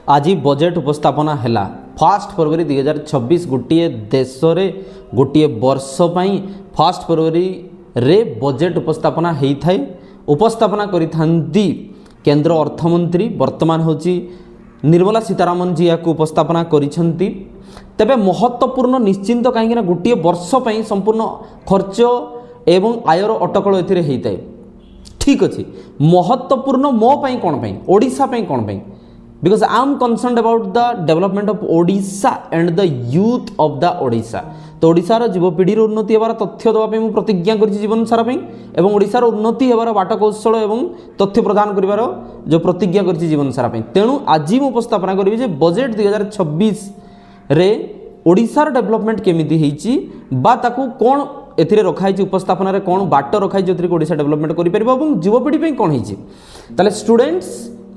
आज बजेट उपस्थापना है 1 फरवरी 2026 गोटे देश रे गोटे वर्ष पाई 1 फरवरी रे बजेट उपस्थापना होता है। उपस्थापना करिथांती केंद्र अर्थमंत्री वर्तमान होची निर्मला सीतारामन जी या उपस्थापना करिसेंती। तेबे महत्वपूर्ण निश्चिंत कहीं गोटे वर्ष पाई संपूर्ण खर्च एवं आयर अटकल एथिरे होता है। ठीक अच्छे महत्वपूर्ण मो पाई कौन पाई ओडिशा पाई कौन पाई because I am concern about the development of Odisha and the youth of the Odisha. तो ओडिशार युवपीढ़ी उन्नति होवार तथ्य देवाई मुझे प्रतिज्ञा कर जीवन सारा एवं ओडिशार उन्नति होवार बाट कौशल एवं तथ्य प्रदान कर जो प्रतिज्ञा कर जीवन सारा तेणु आज मुझे उपस्थापना करी जे बजेट 2026 रे ओडिशार डेवलपमेंट केमिति होईची बा ताकू कौन एथिरे रखाई उपस्थापन कौन बाट रखाई जो ओडिशा डेवलपमेंट कर युवपीढ़ी कौन होता स्टूडेंट्स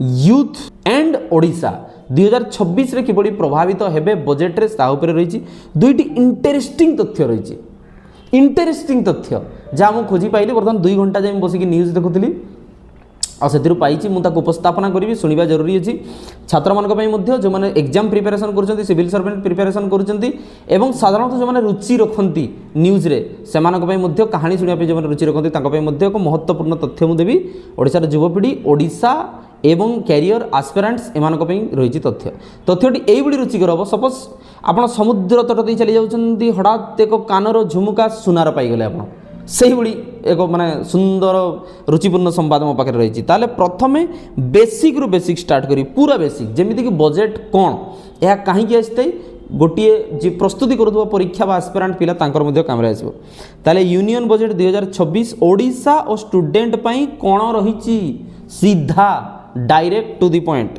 यूथ एंड ओडिशा 2026 रे किबड़ी प्रभावित हेबे बजेट रे ताउपर रही दुईटी इंटरेस्टिंग तथ्य रही इंटरेस्टिंग तथ्य जहाँ मुझे खोजी पाइली बर्तमान 2 घंटा जाए बसिक न्यूज देखुली और से पाई मुझे उपस्थापना करी शुणा जरूरी अच्छी छात्र मानी जो मैंने एग्जाम प्रिपेरेसन कर सिविल सर्वेंट प्रिपेरेसन कर साधारणतः जो मैंने रुचि रखती न्यूज रे से कहानी शुणापी जो रुचि रखती एक महत्वपूर्ण तथ्य मुझे देवी ओडिशार युवपीढ़ी ओडिशा एवं कैरियर आस्पिरेंट्स एमान रही तथ्य तथ्यटी यही रुचिकर हम सपोज आप समुद्र तट दे चली जाऊँगी हठात एक कानर झुमुका सुनार पाईगले आप से एक माने सुंदर रुचिपूर्ण संवाद मो पाखे रही प्रथमे बेसिक रु बेसिक स्टार्ट करी पूरा बेसिक जमीती कि बजेट कौन यह कहीं आसता गोटे जी प्रस्तुति करुवा परीक्षा बा एस्पिरेंट पिला तांकर काम आसो ताले यूनियन बजेट 2026 ओडिशा और स्टूडेंट पाई कौन रही सीधा डायरेक्ट टू दी पॉइंट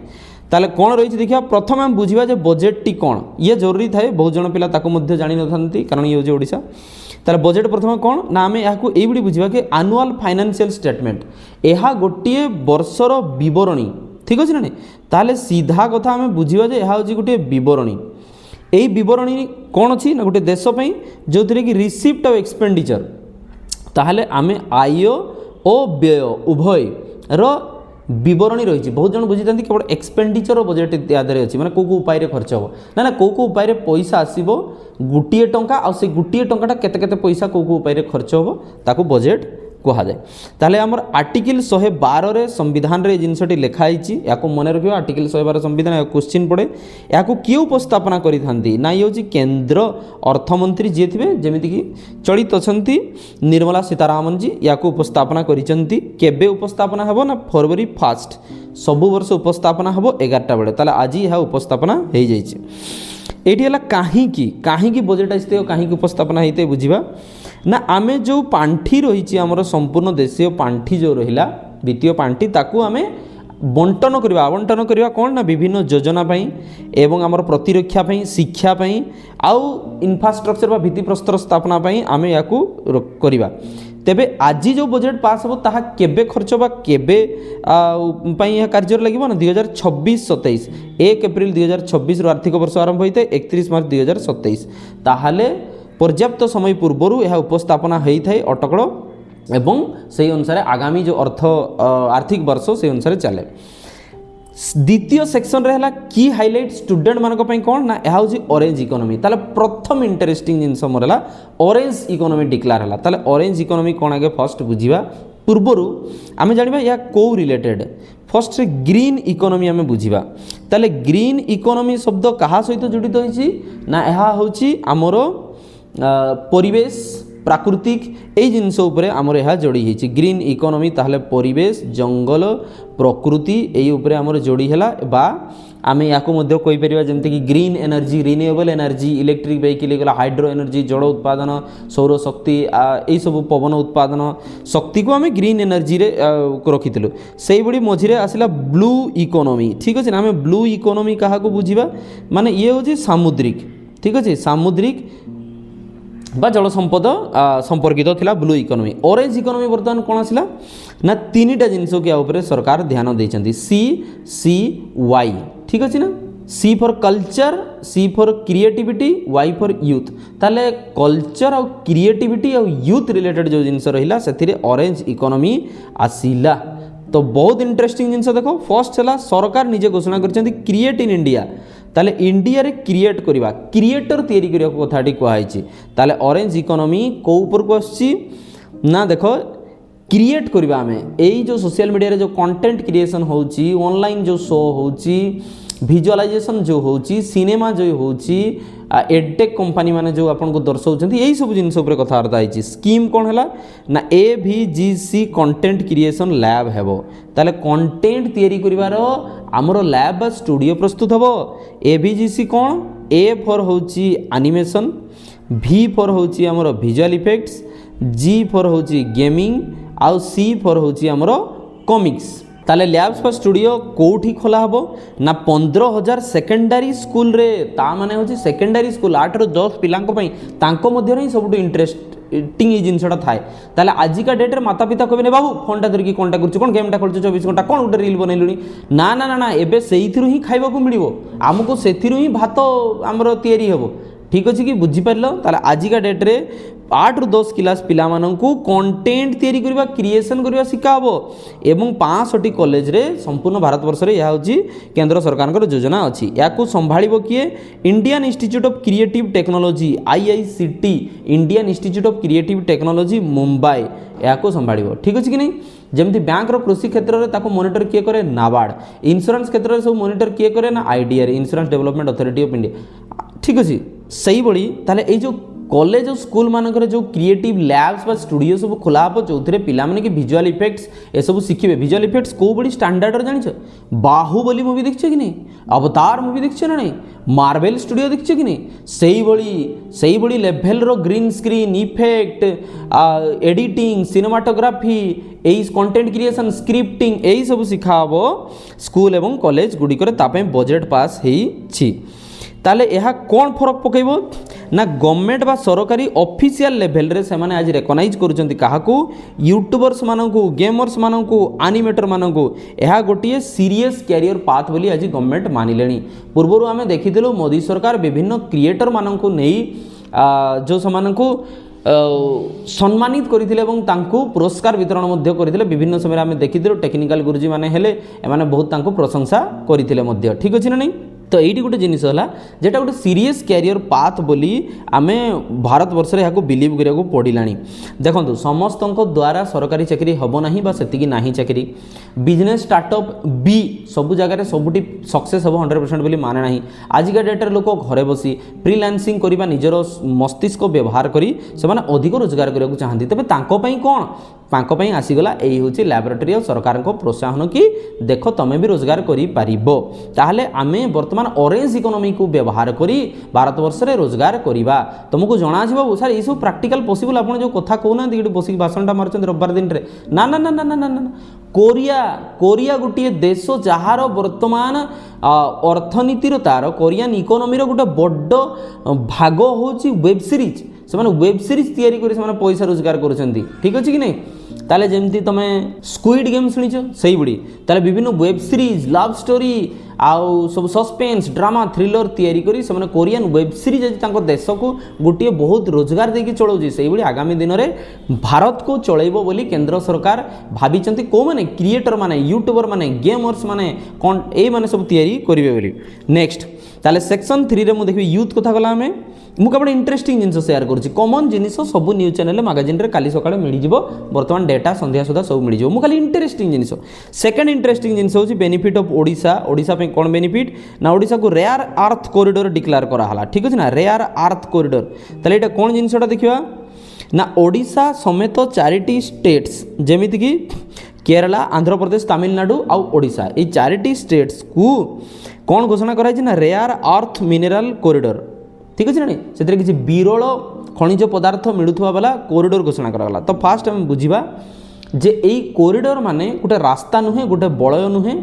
ताले कौन रही देखिए प्रथम आम बुझा जे बजेट टी कौन ये जरूरी थाए बहुत जन पिला जानी न कारण ये हूँ ओडिशा ताले बजेट प्रथम कौन ना आम यहाँ ये बुझा कि एनुअल फाइनेंशियल स्टेटमेंट यह गोटे वर्षर बरणी ठीक अच्छे ना ताले सीधा कथा आम बुझा जे यह हूँ गोटे बरणी यही बरणी कौन अच्छी ना गोटे देशपाई जो थी कि रिसिप्ट ऑफ एक्सपेंडिचर ताहले आम आय और व्यय उभय बरणी रही बहुत जन बुझी था केवल एक्सपेंडिचर बजेट यादे अच्छी मैंने कौ उपाय खर्च हम ना कौ उपाय पैसा आसो गोटे टंका आ से गोटे टंकाटा केते पैसा कौ उपाय खर्च हम ताकू बजेट कहुए ताहले आमर आर्टिकल 112 रे संविधान रे जिनसटी लिखाई या मन रखियो आर्टिकल 112 संविधान क्वेश्चन पड़े या किए उपस्थापना करी ना ये हूँ केंद्र अर्थमंत्री जी थे जमीती कि चलित अच्छा निर्मला सीतारामन जी या उपस्थापना करिसेंती केबे उपस्थापना हेबो ना फरवरी 1 सबु वर्ष उपस्थापना हेबो 11टा बेले ताले आज यह उपस्थापना हो जाइए एटी है कहीं बजेट आसते कहीं उपस्थापना होते बुझा ना आमे जो पांठी रही आमर संपूर्ण देशीय पांठी जो रहा द्वितीय पांठी ताकू आमे बंटन करवा आवंटन करवा कौन ना विभिन्न योजना पाई एवं आमर प्रतिरक्षा पाई शिक्षा पाई आउ इन्फ्रास्ट्रक्चर बा भित्तिप्रस्तर स्थापना पाई आमे याकू करवा तेबे आज जो बजेट पास हो ताहा केबे खर्च बा केबे यह कार्य लगे ना 2026-27 1 एप्रिल 2026 आर्थिक वर्ष आरंभ होता है 31 मार्च 2027 ताहले पर्याप्त समय पूर्वर यह उपस्थापना होता है अटकल एवं से अनुसार आगामी जो आर्थिक वर्ष से अनुसार चले द्वितीय सेक्शन रे की हाइलाइट स्टूडेंट मानी कौन ना यह हूँ ऑरेंज इकोनॉमी ताले प्रथम इंटरेस्टिंग जिनस मोर है ऑरेंज इकोनॉमी डिक्लेयर है ताले ऑरेंज इकोनॉमी कौन आगे फर्स्ट बुझा पूर्वर आम जाना या कौ रिलेटेड फर्स्ट ग्रीन इकोनॉमी आम बुझा ताले ग्रीन इकोनॉमी शब्द क्या सहित जड़ित होती ना यह हूँ आमर परिवेश प्राकृतिक यही जिनस आमर यह जोड़ी है ग्रीन इकोनॉमी ताहले परिवेश जंगल प्रकृति यही उपरे आमर जोड़ी है बा आम या कहीपर जमती कि green energy renewable energy electric vehicle गला हाइड्रो एनर्जी जड़ उत्पादन सौर शक्ति यही सब पवन उत्पादन शक्ति को आम ग्रीन एनर्जी रे रखी से बड़ी मझे आसला ब्लू इकोनॉमी ठीक अच्छे ना आम ब्लू इकोनॉमी क्या बुझा माने ये हूँ सामुद्रिक ठीक अच्छे सामुद्रिक बा जल संपद संपर्कित थिला ब्लू इकोनॉमी ऑरेंज इकोनॉमी बर्तमान कौन आसला ना 3टा जिनस के सरकार ध्यान देते CCY ठीक अच्छे ना C for culture C for creativity Y for youth ताले कल्चर और क्रिएटिविटी और यूथ रिलेटेड जो जिनस रहा से ऑरेंज इकोनॉमी आसिला तो बहुत इंटरेस्टिंग जिनस देख फर्स्ट है सरकार निजे घोषणा कर क्रिएट इन इंडिया ताले इंडिया रे क्रिएट करवा क्रिएटर तैयारी करने कथाटी कहुई ताले ऑरेंज इकोनॉमी को ऊपर को आसी ना देख क्रिएट करवा आम यही जो सोशल मीडिया रे जो कंटेंट क्रिएशन होची ऑनलाइन जो शो होची विजुअलाइजेशन जो होची सिनेमा जो होची एडटेक कंपनी माने जो आपन को दर्शाउछंती यही सब जिनस ऊपर कथबार्ता होईची स्कीम कौन है ना एवीजीसी कंटेंट क्रिएशन लैब हेबो ताले कंटेंट तैयारी करिवार हमरो लैब बा स्टूडियो प्रस्तुत हेबो एवीजीसी कौन ए फॉर होची एनिमेशन भी फॉर होची हमरो विजुअल इफेक्ट्स जी फॉर होची गेमिंग आउ सी फॉर होची हमरो कॉमिक्स ताले लैब्स पर स्टूडियो कोठी खोला हबो ना 15,000 सेकेंडरी स्कूल रे ता माने होची सेकेंडरी स्कूल 8 ରୁ 10 पिलांको पई तांको मध्य रे सबटु इंटरेस्टिंग ई जिनसटा थाए ताले आजिका डेट रे माता पिता कहबे ने बाबू फोनटा धरकी कोनटा करछु कोन गेमटा खेलछु 24 घंटा कोन उटे रील बनैलुनी ना ना ना ना एबे सेइथिरु ही खाइबा को मिलिबो हमको सेथिरु ही भात हमरो तयारी हेबो ठीक अच्छे कि बुझीपार ताले आजिका डेट रे 8 ରୁ 10 क्लास पिला माननकु कंटेंट तैयारी करबा क्रिएशन करबा सिखाबो एवं 5टी कॉलेज रे संपूर्ण भारत वर्ष रे या होची केंद्र सरकार को योजना अछि याकु संभाळिबो किए Indian institute of creative technology IICT Indian institute of creative technology Mumbai याकु संभाळिबो ठीक अछि कि नहीं जमती बैंक रो कृषि क्षेत्र रे ताको मॉनिटर किए करे नाबार्ड इंश्योरेंस क्षेत्र रे सब मॉनिटर किए करे ना IDR insurance development authority of India ठीक अछि सही बड़ी ताले ए जो कॉलेज और स्कूल मानक जो क्रिएटिव लैब्स बा स्टूडियो सब खोला हम जो पिला माने कि विजुअल इफेक्ट्स ये सब शिखे विजुअल इफेक्ट्स को बड़ी स्टैंडर्ड जानिछ बाहुबली मूवी देखछे कि नहीं अवतार मूवी देखछे ना नहीं मार्वेल स्टूडियो देखछे कि नहीं सही बड़ी लेवल रो green screen effect editing cinematography यही कंटेंट क्रिएशन स्क्रिप्टिंग यही सब सिखा हम स्कूल एवं कॉलेज गुड़ी तापे बजेट पास होईछि ताले यह कौन फरक पकेबो ना गवर्नमेंट बा सरकारी ऑफिशियल लेवल रे से माने आज रिकॉग्नाइज करूचंती काहाकू यूट्यूबर्स मानकू गेमर्स मानकू एनिमेटर मानकू यह गोटे सीरियस कैरियर पाथ बोली आज गवर्नमेंट मानिलेनी पूर्वरु आमे देखिथिलु मोदी सरकार विभिन्न क्रिएटर मानकू नेई जो समानकू सम्मानित करथिले एवं तांकू पुरस्कार वितरण मध्य करथिले विभिन्न समय आमे देखिथिलु टेक्निकल गुरुजी माने हेले एमाने बहुत तांकू प्रशंसा करथिले मध्य ठीक अछि ना नहीं तो यही गोटे जिनिस है जेटा गोटे सीरियस कैरियर पाथ बोली आमे भारत वर्ष रे याको बिलीव करिया को पड़िलानी देखंतु समस्त द्वारा सरकारी चाकरी हबो नाही बा सेतिकी नाही चाकरी बिजनेस स्टार्टअप बी सब जगह सबुटी सक्सेस हबो 100% बोली माने नाही आजिका डेट रे लोक घरे बसी फ्रीलांसिंग करिबा निजरो मस्तिष्क व्यवहार करी से माने अधिक रोजगार करिया को चाहंती तबे तांको पई कोन तांको पई आसीगला एही होची लैबोरेटरी और सरकार को प्रोत्साहन कि देखो तमे भी रोजगार करि पारिबो ताहले आमे वर्तमान ऑरेंज इकोनॉमी को व्यवहार करी भारत वर्ष रे रोजगार करिबा तुमको जणा आछबा सर ई सब प्रैक्टिकल पॉसिबल आपण जो कथा कहूना दिगड बसी भाषणटा मारचंद रविवार दिन रे ना ना ना ना ना ना कोरिया गोटे देश जहार वर्तमान अर्थनीतिर तार कोरियन इकोनॉमी रो गोटे बड़ भाग होची वेब सीरीज से माने वेब सीरीज तैयारी करी से माने पैसा रोजगार करूछंती ठीक अछि कि नहीं ताले जेमती तमे स्क्विड गेम सुनिछ सही बड़ी ताले विभिन्न वेब सीरीज लव स्टोरी आउ सब सस्पेंस ड्रामा थ्रिलर तैयारी करी से माने कोरियन वेब सीरीज आज तांको देश को गोटे बहुत रोजगार देकी चलाउछि सही बड़ी आगामी दिन रे भारत को चलैबो बोली केंद्र सरकार भाबिचंती को माने क्रिएटर माने यूट्यूबर माने गेमर्स माने कोन ए माने सब तैयारी करिवे बोली नेक्स्ट ताले सेक्शन 3 रे मु देखबी यूथ कथा गला हमें मु केवल इंटरेस्टिंग जिनिस शेयर करूची कॉमन जिनिस सब न्यूज चैनल मैगजीन रे काली सकाळे मिली जिवो वर्तमान डेटा संध्या सुधा सब मिली जिवो मु खाली इंटरेस्टिंग जिनिस सेकंड इंटरेस्टिंग जिनिस होची बेनिफिट ऑफ ओडिशा पे कोन बेनिफिट ना ओडिशा को रेयर अर्थ कॉरिडोर डिक्लेयर करा हला ठीक अछि ना रेयर अर्थ कॉरिडोर तले एटा कोन जिनिसटा देखिबा ना ओडिशा समेत 4टी स्टेट्स जेमिति कि केरला आंध्र प्रदेश तमिलनाडु आ ओडिशा ए 4टी स्टेट्स को कौन घोषणा कराई ना रेयर अर्थ मिनरल कॉरिडोर ठीक अच्छे ना से किसी विरल खनिज पदार्थ मिलुवा वाला कॉरिडोर घोषणा कराला तो फास्ट आम बुझा जे यही कॉरिडोर माने गोटे रास्ता नुहे गोटे बलय नुहे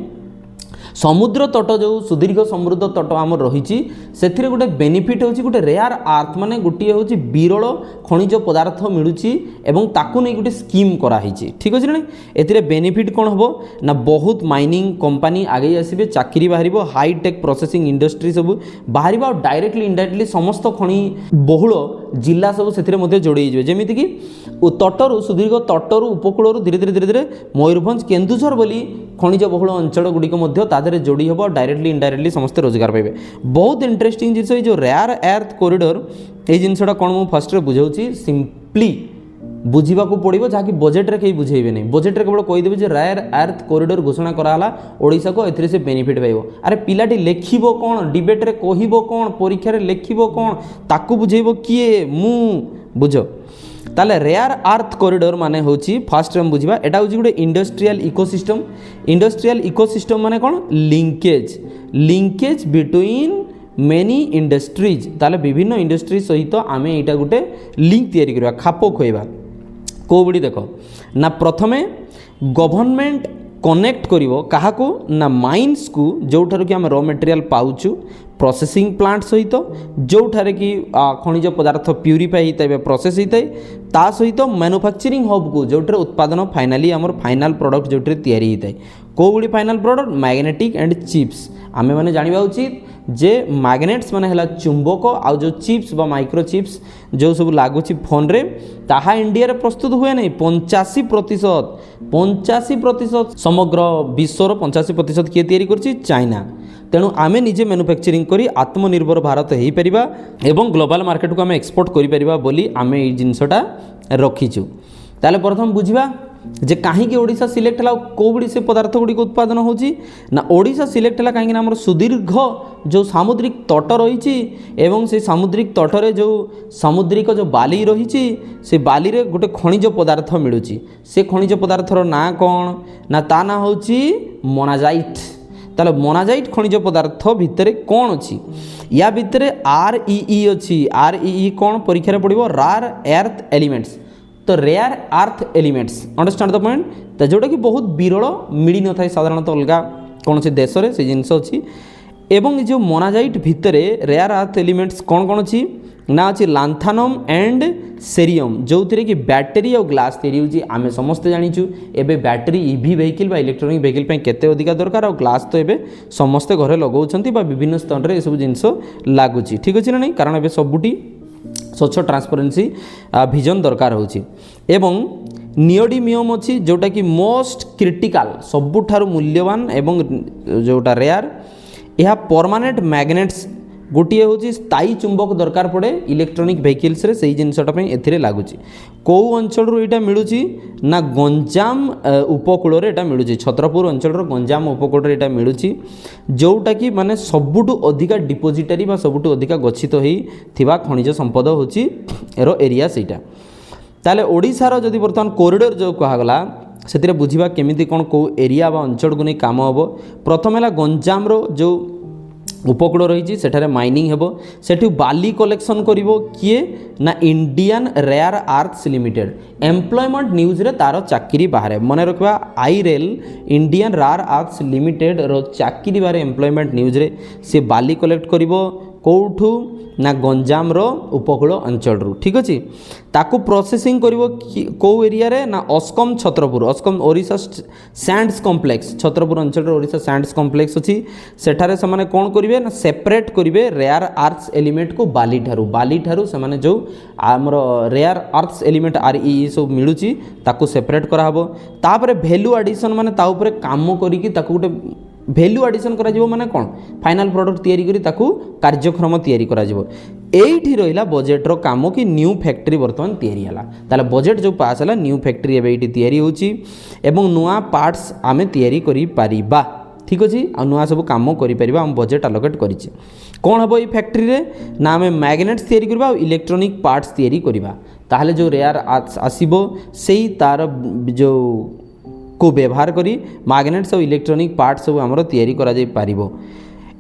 समुद्र तट जो सुदीर्घ समृद्ध तट आम रही से गोटे बेनिफिट होची गोटे रेयर अर्थ माने गोटे हूँ विरल खनिज पदार्थ मिलूची एवं ताकू नहीं गोटे स्कीम कराई ठीक अच्छे ना ए बेनिफिट कौन हम ना बहुत माइनिंग कंपनी आगे आसबे चाकरी बाहर हाईटेक प्रोसेसिंग इंडस्ट्री सब बाहर डायरेक्टली इनडायरेक्टली समस्त खनि बहुल जिला सब से जोड़ी जमीक तटरू सुदीर्घ तटरू उपकूल धीरे धीरे धीरे धीरे मयूरभंज केन्दुझर बोली खनिज बहुल अंचल गुड़िक तादेह जोड़ी हम डायरेक्टली इनडायरेक्टली समस्त रोजगार पाइबे। बहुत इंटरेस्टिंग जिन जो रेयर अर्थ कॉरिडोर ये जिनसा कौन मुझे फर्स्ट बुझाऊँ सिंपली बुझा पड़ो जहाँकि बजेट्रे कहीं बुझेबे नहीं बजेट्रे केवल कहीदेवी जो रेयर अर्थ कॉरिडोर घोषणा कराला ओडिशा को एथिरे से बेनिफिट पाइबो। अरे पिलाटी लेखिबो कौन डिबेट्रे कहबो कौन परीक्षा लेखिबो कौन ताकू बुझेबो किए मु बुझ ताले रेयर अर्थ कॉरिडोर माने होची फास्ट टाइम बुझिबा एटा होची गोटे इंडस्ट्रियल इकोसिस्टम माने कौन लिंकेज बिटवीन मेनी इंडस्ट्रीज ताले विभिन्न इंडस्ट्री सहित आम यहाँ गोटे लिंक तैयारी करबा खाप खोइबा कौड़ी देख ना प्रथमे गवर्नमेंट कनेक्ट करिवो काहाको ना माइन्स को जोठार कि आम रॉ मटेरियल पाउचु प्रोसेसिंग प्लांट सहित जोठारे कि खनिज पदार्थ प्यूरीफाई होता है प्रोसेस होता है ता सहित मैन्युफैक्चरिंग हब को जोठे उत्पादन फाइनाली आमर फाइनाल प्रोडक्ट जोठे तैयारी होता है कौड़ी final product magnetic and chips आमे माने जानिबा उचित जे मैग्नेट्स माने हला चुंबक आउ जो चिप्स बा माइक्रो चिप्स जो सब लागुची फोन रे ताहा इंडिया रे प्रस्तुत हुए नहीं 85% समग्र विश्वर 85% किए तैयारी करछि चाइना। तेणु आमे निजे मैन्युफैक्चरिंग करी आत्मनिर्भर भारत हो पारिबा एवं ग्लोबल मार्केट को आमे एक्सपोर्ट करि परिबा बोली आमे ए जिनसटा रखिछु। ताले प्रथम बुझिबा जे कहीं ओडिशा सिलेक्ट है कौड़ी से पदार्थ गुड़ी उत्पादन होची ना ओडिशा सिलेक्ट है कहीं आम सुदीर्घ जो सामुद्रिक तट रही एवं से सामुद्रिक तटरे जो सामुद्रिक जो बाली रही से बाली रे गोटे खनिज पदार्थ मिलूची से खनिज पदार्थर ना कौन ना ता ना होची मोनाजाइट। ताले मोनाजाइट खनिज पदार्थ भितर कौन अच्छी या भितर REE अच्छी REE कौन परीक्षा पड़ो रेयर अर्थ एलिमेंट्स तो rare earth elements understand the point तो जोटा कि बहुत विरल मिल न था साधारणतः अलग कौन से देश में से जिनस अच्छी एवं जो मोनाजाइट भितर रेयर अर्थ एलिमेंट्स कौन कौन अच्छी ना अच्छी लांथानम एंड सेरियम जो थी कि बैटेरी और ग्लास तैयारी होची आमे समस्ते जानिचु एबे बैटेरी EV व्हीकल बा इलेक्ट्रोनिक व्हीकल पे केते अधिका दरकार और ग्लास तो एबे समस्ते घरे लगौछंती बा विभिन्न स्थान रे ए सब जिंस लागुची ठीक अछि ना नहीं कारण एबे सबुटी स्वच्छ ट्रांसपेरेंसी विजन दरकार होची एवं नियोडीमियम अच्छी जोटा कि मोस्ट क्रिटिकल सबुठारु मूल्यवान एवं जोटा रेयर यह परमानेंट मैग्नेट्स गोटे हूँ स्थायी चुंबक दरकार पड़े इलेक्ट्रोनिक व्हीकल्स रे सही जिनसटा एथिरे लागुची कौ अंचल यहाँ मिलूँ ना गंजाम उपकूल यहाँ मिलूँ छत्रपुर अंचल गंजाम उपकूल यहाँ मिलूँ जोटा कि माने सबुठु अधिका डिपोजिटरी बा सबुठु अधिका गच्छित होइथिबा खनिज संपद होची एरो एरिया सेटा। ताले ओडिशार जदि बर्तमान कॉरिडोर जो कहगला से बुझा केमिति कौन कौ एरिया बा अंचल को नहीं काम हम प्रथम है गंजाम जो उपकूल रही सेठारे माइनिंग हेबो सेठी बाली कलेक्शन करिवो किए ना Indian rare earths limited employment news रे तार चाकरी बाहर मन रखा IREL Indian rare earths limited रो चाकरी बारे एम्प्लॉयमेंट न्यूज रे से बाली कलेक्ट करिवो कौठू ना गंजाम रो उपकूल अंचल रू ठीक अच्छे ताकू प्रोसेसिंग करिवो कौ एरिया रे ना अस्कम छत्रपुर अस्कम ओडिशा सैंड्स कॉम्प्लेक्स छत्रपुर अंचल ओडिशा सैंड्स कॉम्प्लेक्स अच्छी सेठारे से माने कौन करिवे ना सेपरेट करिवे रेयर आर्थ्स एलिमेंट को बाली ठारू से माने जो आमर रेयर आर्थ्स एलिमेंट REE सब मिलूची ताकू सेपरेट करा हबो तापरे वैल्यू एडिशन माने ता ऊपर काम करिकी ताकू गोटे वैल्यू एडिशन करा जिवो माने कौन फाइनाल प्रोडक्ट तैयारी करी ताकू कार्यक्रम तैयारी करा जिवो एठी रहिला बजेट रो काम कि न्यू फैक्ट्री वर्तमान तैयारी हला ताले बजेट जो पास हला न्यू फैक्ट्री एबे एठी तैयारी होची एवं नुआ पार्ट्स आमे तैयारी करी पारिबा ठीक अछि आ नुआ सब काम करि परिबा हम बजेट अलोकेट करिछि कौन हबो ई फैक्ट्री रे ना आमे मैग्नेट्स तैयारी करबा और इलेक्ट्रॉनिक पार्ट्स तैयारी करबा ताहले जो रेयर आसीबो सेही तार जो को व्यवहार करी मैग्नेट्स और इलेक्ट्रॉनिक पार्ट्स सब आमर तैयारी करा जाई पारिबो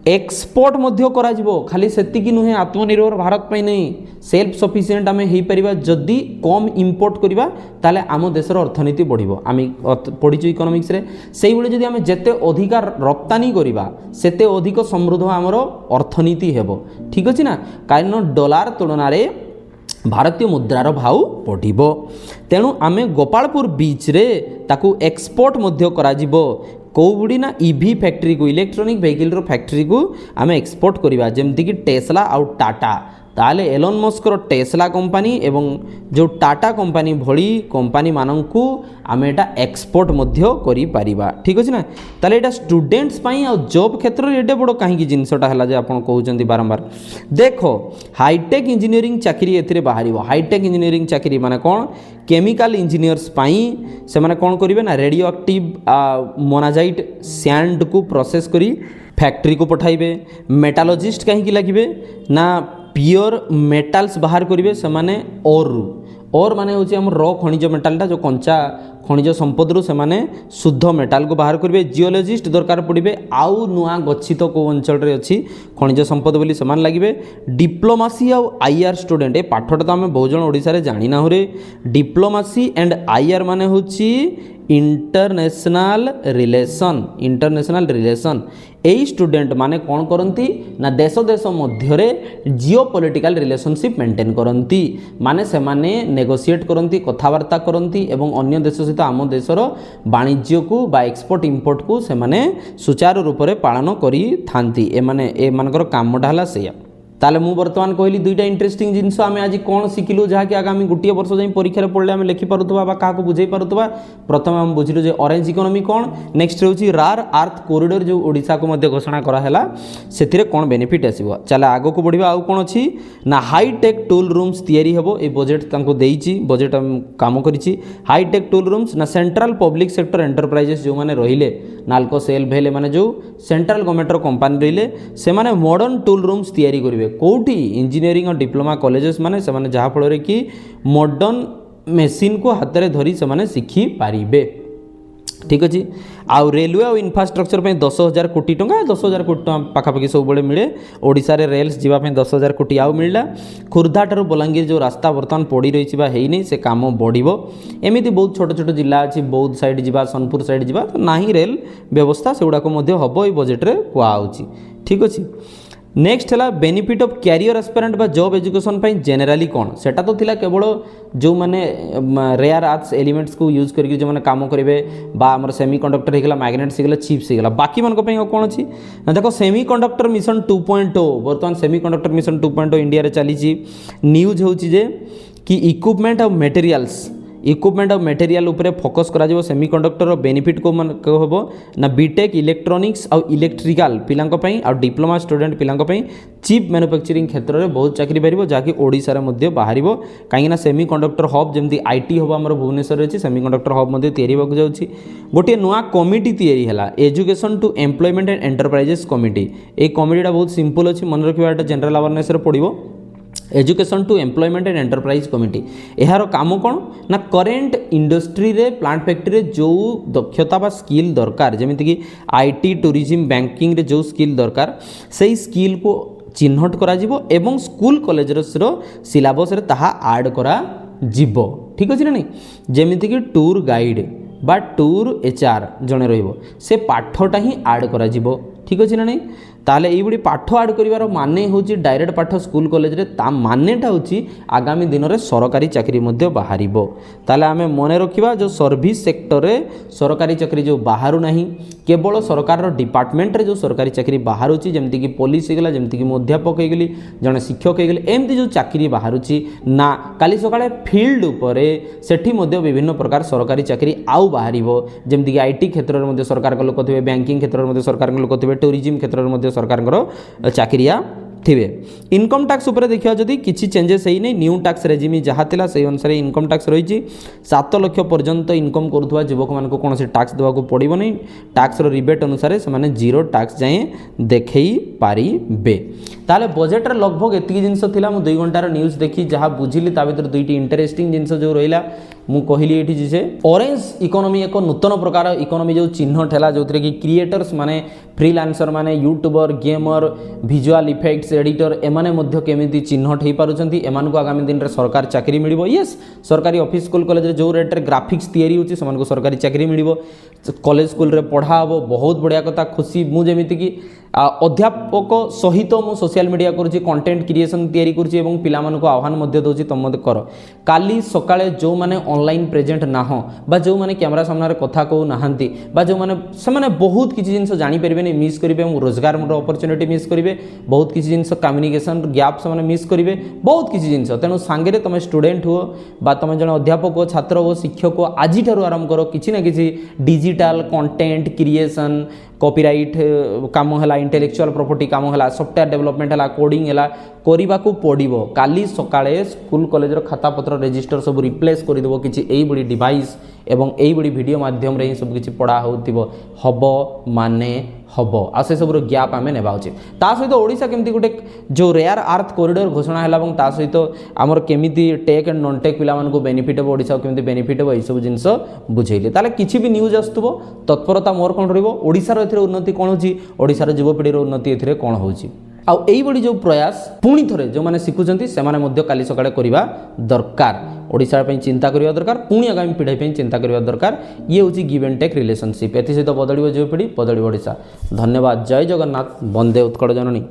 एक्सपोर्ट मध्य करा जिवो खाली सेतिकी नुहे आत्मनिर्भर भारत पे नहीं सेल्फ सफिशिएंट आमे हेई परिबा जदी कम इंपोर्ट करिबा ताले आम देशर अर्थनीति बढ़िबो आमी पढिचु इकोनॉमिक्स रे सेही बळे जदी आमे जेते अधिकार रप्तानी करिबा सेते अधिक समृद्ध आमर अर्थनीति हेबो ठीक अछि ना कारण डॉलर तुलना रे भारतीय मुद्रार भाव बढ़िबो तेणु आमे गोपालपुर बीच रे ताकू एक्सपोर्ट मध्य करा जिवो कौड़ी ना EV फैक्ट्री को इलेक्ट्रॉनिक व्हीकल रो फैक्ट्री को आमे एक्सपोर्ट करिबा जेमति कि टेस्ला आउ टाटा ताले एलोन मस्कर टेस्ला कंपनी एवं जो टाटा कंपनी भली कंपनी माननकु आमे एटा एक्सपोर्ट मध्य करि परिबा ठीक अछि ना ताले एटा स्टूडेंट्स पई आ जॉब क्षेत्र रे एटे बडो काहे की जिंसटा हला जे आपण कहउचंती बारंबार देखो हाईटेक इंजीनियरिंग चाकरी एथिरे बाहरिबो हाईटेक इंजीनियरिंग चाकरी माने कोन केमिकल इंजीनियर्स पई से माने कोन करिवे ना रेडियो एक्टिव मोनाजाइट सैंड को प्रोसेस करी फैक्ट्री को पठाइबे मेटालॉजिस्ट कहीं लगे ना प्योर मेटाल्स बाहर करेंगे से माने और माने होची हम र खनिज मेटालटा जो कंचा खनिज संपद से माने शुद्ध मेटाल को बाहर करेंगे जियोलॉजिस्ट दरकार पड़े आउ नुआ गच्छित को अंचल रे अच्छी खनिज संपद बोली से लगे डिप्लोमासी आउ आईआर स्टूडेंट ए पाठटा तो आम बहुत जन ओडिसा रे जानी ना रे डिप्लोमासी एंड आईआर माने होची इंटरनेशनल रिलेशन यही स्टूडेंट माने कौन करती ना देश देश मध्य जियो पॉलिटिकल रिलेशनशिप मेंटेन करती माने से माने नेगोशिएट करती कथबार्ता करती एवं अन्य देश सहित आम देशर वाणिज्य को बा एक्सपोर्ट इंपोर्ट को से माने सुचारू रूप से पालन करी थांती ए मानकर कामटा हला सेया ताले मु वर्तमान कहली दुईटा इंटरेस्टिंग जिनस आम आज कौन शिखिलु जहाँकि आगामी गोटे वर्ष जाए परीक्षा पढ़ले आम लिखिपारुवा क्या बुझे पारुवा प्रथम आम बुझिलु जे ऑरेंज इकोनॉमी कौन नेक्स्ट हूँ रार अर्थ कॉरिडोर जो ओडिशा को मध्य घोषणा कराला से कौन बेनिफिट आसो चल आग को बढ़िया आउ कौन अच्छी ना हाईटेक टूल रूम्स तैयारी हेबो ए बजेट तांको देइची बजेट काम करिछि हाईटेक टूल रूम्स ना सेंट्रल पब्लिक सेक्टर एंटरप्राइजेस जो माने रहिले नाल्को सेल भेले माने जो सेंट्रल गवर्नमेंट कंपनी रहिले से माने मॉडर्न टूल रूम्स तैयारी करिवे कोठी इंजीनियरिंग और डिप्लोमा कॉलेजेस माने से माने जहाँ फल कि मॉडर्न मेसीन को हाथ में धरी से माने शिखी पारिबे ठीक अच्छे आउ रेलवे और इंफ्रास्ट्रक्चर पे 10,000 कोटी टंका 10,000 कोटी पाखापाखि सब बड़े मिले ओडिशा रे रेल्स जावाई 10,000 कोटी आउ मिलला खुर्धा ठार बलांगीर जो रास्ता बर्तमान पड़ी रही है नहीं से काम बढ़ो एमती बहुत छोट छोट जिला अच्छी बौद्ध साइड जा सोनपुर साइड जा तो ना रेल व्यवस्था से गुड़ाक हम ये बजेट रे कहुच्छी ठीक अच्छे नेक्स्ट है बेनिफिट ऑफ कैरियर एस्पिरेंट बा जॉब एजुकेशन पाई जेनेराली कौन सेटा तो थिला केवल जो माने रेयर आर्ट्स एलिमेंट्स को यूज करके जो माने काम करेंगे बा हमर सेमीकंडक्टर होगला मैग्नेट्स होगला चिप्स होगला बाकी मन को कौन अच्छी ना देखो सेमीकंडक्टर मिशन 2.0 बर्तमान सेमीकंडक्टर मिशन 2.0 इंडिया रे चली न्यूज होची जे कि इक्विपमेंट और मटेरियल उपरे फोकस करा जिवो सेमीकंडक्टर बेनिफिट को मन को होबो ना बीटेक इलेक्ट्रोनिक्स और इलेक्ट्रिकल पिलांको पई और डिप्लोमा स्टूडेंट पिलांको पई चिप मैन्युफैक्चरिंग क्षेत्र में बहुत चाकरी पारिबो जाकि ओडिसा रे मध्य बाहरिबो काहे ना सेमीकंडक्टर हब जेमती आईटी हब हमर भुवनेश्वर रे अछि सेमीकंडक्टर हब मध्य तयारी होबो जाउछि गोटे नुआ कमिटी तयारी हला education to employment and enterprises committee ए कमिटीटा बहुत सिंपल अछि मन रखिबाटा जनरल अवेयरनेस रे पड़िबो education to employment and enterprise committee यार काम कौन ना करेन्ट इंडस्ट्री रे प्लांट फैक्ट्री रे जो दक्षता बा स्किल दरकार जमीती कि आईटी टूरिज्म बैंकिंग रे जो स्किल दरकार से स्किल को चिन्हट करा जिवो एवं स्कूल कॉलेज रो सिलेबस रे ताहा ऐड करा जिवो ठीक अछि ना नहीं जमीती कि टूर गाइड बा टूर एचआर जने रहिबो से पाठटा ही ऐड करा जिवो ठीक अछि ना नहीं ताले ये पाठ आड कर माने हूँ डायरेक्ट पाठ स्कूल कॉलेज रे ता मानेटा हूँ आगामी दिन में सरकारी चाकरी बाहर ताले आमे मन रखा जो सर्विस सेक्टर रे सरकारी चाकरी जो बाहर ना केवल सरकार डिपार्टमेंट रे जो सरकारी चाकरी बाहर जमती कि पुलिस होगला जमती कि अध्यापक होगली जड़े शिक्षक होगले एमती जो चाकरी बाहर ना काली सकाळे फील्ड उपरे सेठी विभिन्न प्रकार सरकारी चाकरी आउ बाहर जमती कि आईटी क्षेत्र में सरकार लोक थे बैंकिंग क्षेत्र में सरकार लोक थे टूरिज्म क्षेत्र में सरकार चाकरिया थे इनकम टैक्स उपर देखा जदि किसी चेंजेस है नहीं न्यू टैक्स रेजिम जहाँ थिला से अनुसार इनकम टैक्स रही 7 लाख पर्यंत इनकम करुवा युवक मान कौन से टैक्स देवाक पड़ो नहीं टैक्स रिबेट अनुसार से जीरो टैक्स जाए देखई पारे ताले बजेट रे लगभग एति जिनस थिला मु 2 घंटार न्यूज देखी जहाँ बुझिली ता भीतर दुईटी इंटरेस्टिंग जिनस जो रहिला मु कहली एठी जे ऑरेंज इकोनॉमी एक नूतन प्रकार इकोनॉमी जो चिन्ह ठेला जो कि क्रिएटर्स माने फ्रीलांसर माने youtuber gamer visual effects editor एमाने मध्य केमिति चिन्हट हो पारुछंती एमान को आगामी दिन रे सरकार चाकरी मिलिबो यस सरकारी ऑफिस स्कूल कॉलेज रे जो रेट रे ग्राफिक्स तयारी होची समान को सरकारी चाकरी मिलिबो कॉलेज स्कूल रे पढ़ा हबो बहुत बढ़िया कथा खुशी मु जेमिति कि अध्यापक सहित मु सोशल मीडिया करुँची कंटेंट क्रिएशन तैयारी करुँची एवं पिलामान को आह्वान मध्य दउची तुम मध्य कर काली सकाळे जो माने ऑनलाइन प्रेजेंट ना हो बा जो माने कैमरा सामने कथा कहू नाहांती बा जो माने से माने बहुत किसी जिनस जानी परिबेनी मिस करिवे रोजगार अपॉर्चुनिटी मिस करिवे बहुत किसी जिनस कम्युनिकेशन गैप से माने मिस करिवे बहुत किसी जिनस तेणु सांगे तुम स्टूडेंट हो बा तुम जन अध्यापक हो छात्र हो शिक्षक हो आज आरंभ करो किसी ना किसी डिजिटल कंटेंट क्रिएशन कॉपीराइट काम है इंटेलेक्चुअल प्रॉपर्टी काम है सॉफ्टवेयर डेवलपमेंट है कोडिंग है करने को पड़ो काली सकाळे स्कूल कॉलेज खाता पत्र रजिस्टर सब रिप्लेस करदेव किसी यही बड़ी डिवाइस एवं यही बड़ी वीडियो माध्यम रे सब किसी पढ़ा हम माने हम आ से सब गैप आम नेबा उचित ता सहित ओडिशा केमती गोटे जो रेयर अर्थ कॉरिडोर घोषणा है और ता सहित आमर केमिति टेक एंड नॉन टेक पिला मानकु बेनिफिट हो ओडिशा केमिति बेनिफिट हो यही सब जिनस बुझेइले ताले किछि भी न्यूज आस्तुबो तत्परता मोर कोन रहइबो ओडिशा रो एथिरे उन्नति कोन होची ओडिशा रो युवपीढ़ी रो उन्नति एथिरे कोन होची आ एई बड़ी जो प्रयास पुणी थरे जो माने सिखुचंती से माने मध्य काली सकाळे करिबा दरकार ओडिशा पे चिंता करिबा दरकार पुणी आगामी पीढ़ी पे चिंता करिबा दरकार ये होची गिव एंड टेक रिलेशनशिप एथि सहित बदलिबो युवपीढ़ी बदलिबो ओडिशा धन्यवाद जय जगन्नाथ वंदे उत्कल जननी।